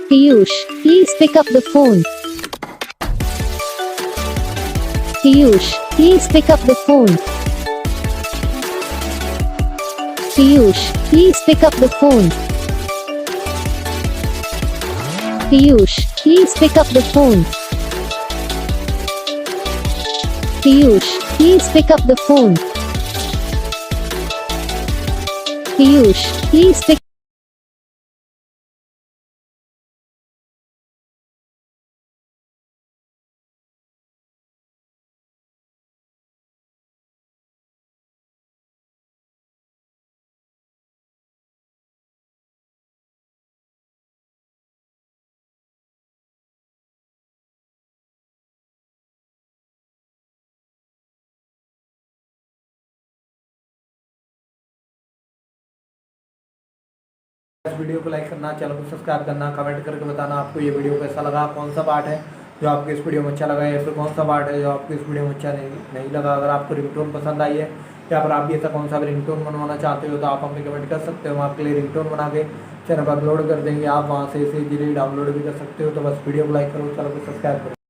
Piyush, please pick up the phone. Piyush, please pick up the phone. Piyush, please pick up the phone. Piyush, please pick up the phone. Piyush, please pick up the phone. Piyush, please pick इस video को like करना, channel को subscribe करना, comment करके बताना आपको ये video कैसा लगा, कौन सा पार्ट है जो आपको इस वीडियो में अच्छा लगा या फिर कौन सा पार्ट है जो आपको इस वीडियो में अच्छा नहीं लगा। अगर आपको रिंगटोन पसंद आई है या फिर आप भी ऐसा कौन सा भी रिंगटोन बनवाना चाहते हो तो आप हमें कमेंट कर सकते हो। हम आपके लिए रिंगटोन बना के चैनल पर अपलोड कर देंगे, आप वहाँ से इसे इजीली डाउनलोड भी कर सकते हो। तो बस वीडियो को लाइक करो, चैनल को सब्सक्राइब करो।